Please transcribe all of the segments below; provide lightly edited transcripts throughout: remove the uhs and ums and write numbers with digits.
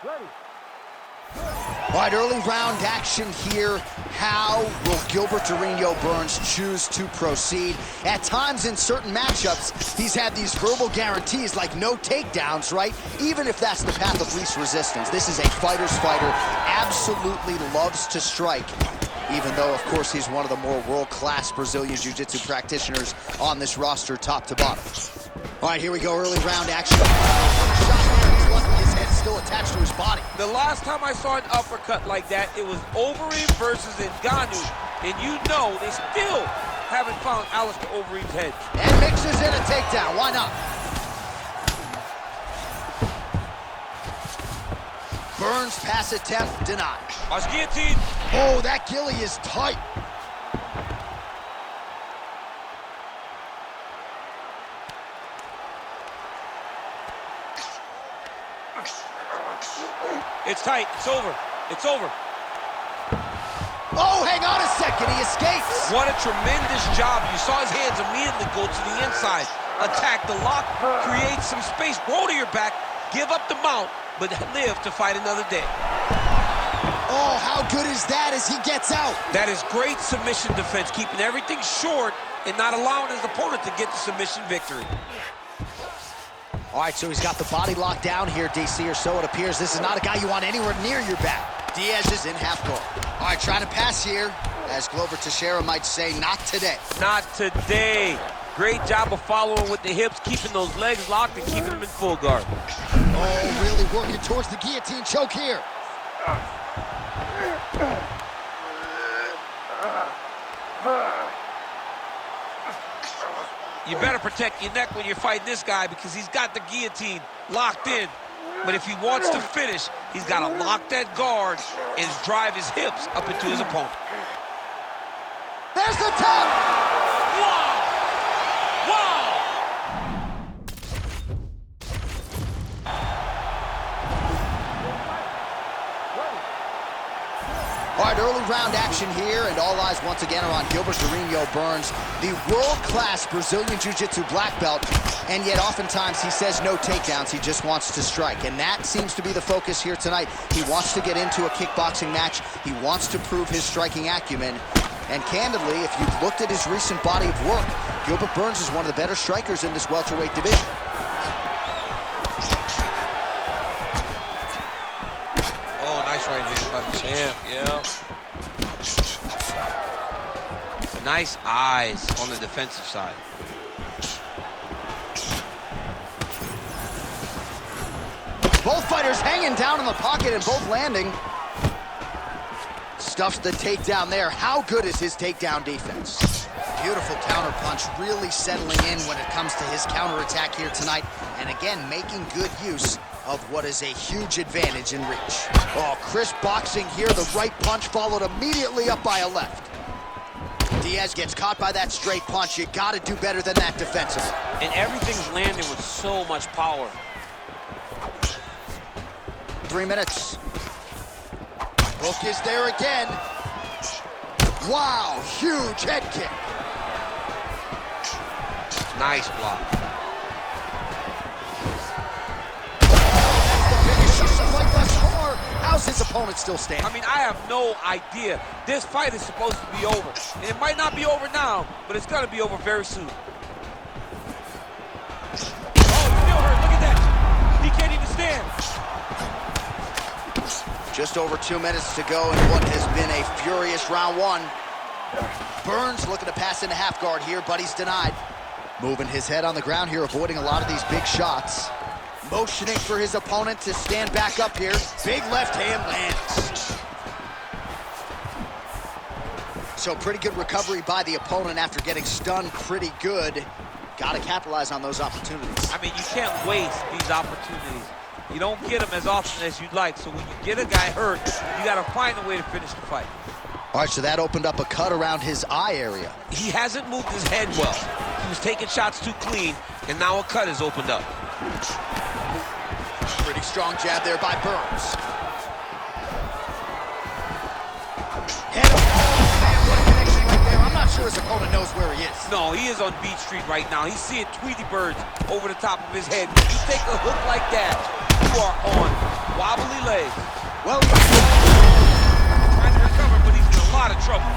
All right, early round action here. How will Gilbert Durinho Burns choose to proceed? At times in certain matchups, he's had these verbal guarantees like no takedowns, right? Even if that's the path of least resistance. This is a fighter's fighter, absolutely loves to strike, even though, of course, he's one of the more world-class Brazilian Jiu-Jitsu practitioners on this roster, top to bottom. All right, here we go, early round action. Shot there, he's lucky his head's still attached to his body. The last time I saw an uppercut like that, it was Overeem versus Ngannou, and you know they still haven't found Alistair Overeem's head. And mixes in a takedown, why not? Burns pass attempt denied. Watch guillotine. Oh, that ghillie is tight. It's tight. It's over. It's over. Oh, hang on a second. He escapes. What a tremendous job. You saw his hands immediately go to the inside. Attack the lock, create some space, roll to your back, give up the mount, but live to fight another day. Oh, how good is that as he gets out? That is great submission defense, keeping everything short and not allowing his opponent to get the submission victory. All right, so he's got the body locked down here, DC, or so it appears. This is not a guy you want anywhere near your back. Diaz is in half guard. All right, trying to pass here. As Glover Teixeira might say, not today. Not today. Great job of following with the hips, keeping those legs locked and keeping them in full guard. Oh, really working towards the guillotine choke here. You better protect your neck when you're fighting this guy because he's got the guillotine locked in. But if he wants to finish, he's got to lock that guard and drive his hips up into his opponent. There's the tap! Wow! Wow! All right, early round action here, and all eyes once again are on Gilbert Durinho Burns, the world-class Brazilian Jiu-Jitsu black belt, and yet oftentimes he says no takedowns, he just wants to strike, and that seems to be the focus here tonight. He wants to get into a kickboxing match, he wants to prove his striking acumen, and candidly, if you've looked at his recent body of work, Gilbert Burns is one of the better strikers in this welterweight division. Right hand by the champ, yeah. Nice eyes on the defensive side. Both fighters hanging down in the pocket and both landing. Stuffs the takedown there. How good is his takedown defense? Beautiful counter punch, really settling in when it comes to his counterattack here tonight. And again, making good use of what is a huge advantage in reach. Oh, crisp boxing here. The right punch followed immediately up by a left. Diaz gets caught by that straight punch. You got to do better than that defensively. And everything's landing with so much power. 3 minutes. Hook is there again. Wow, huge head kick. Nice block. How's his opponent still standing? I mean, I have no idea. This fight is supposed to be over. And it might not be over now, but it's going to be over very soon. Oh, he's still hurt. Look at that. He can't even stand. Just over 2 minutes to go in what has been a furious round one. Burns looking to pass into half guard here, but he's denied. Moving his head on the ground here, avoiding a lot of these big shots. Motioning for his opponent to stand back up here. Big left hand lands. So pretty good recovery by the opponent after getting stunned pretty good. Got to capitalize on those opportunities. I mean, you can't waste these opportunities. You don't get them as often as you'd like. So when you get a guy hurt, you got to find a way to finish the fight. All right, so that opened up a cut around his eye area. He hasn't moved his head well. He was taking shots too clean, and now a cut has opened up. Pretty strong jab there by Burns. Head up. Man, what a connection right there. I'm not sure his opponent knows where he is. No, he is on Beach Street right now. He's seeing Tweety birds over the top of his head. When you take a hook like that, you are on wobbly leg. Well, Trying to recover, but he's in a lot of trouble.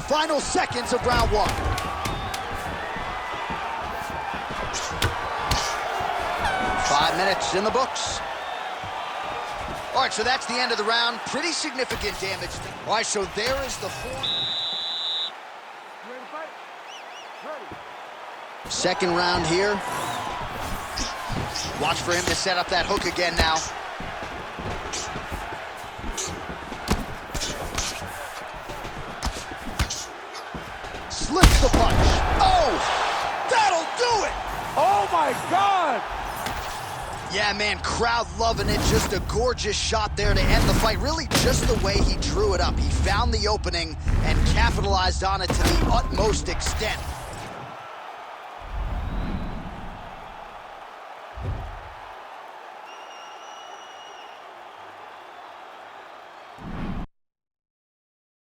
final seconds of round one. Five minutes in the books. All right, so that's the end of the round. Pretty significant damage. All right, so there is the second round here. Watch for him to set up that hook again now. Slips the punch. Oh, that'll do it. Oh my God. Yeah, man, crowd loving it. Just a gorgeous shot there to end the fight. Really just the way he drew it up. He found the opening and capitalized on it to the utmost extent.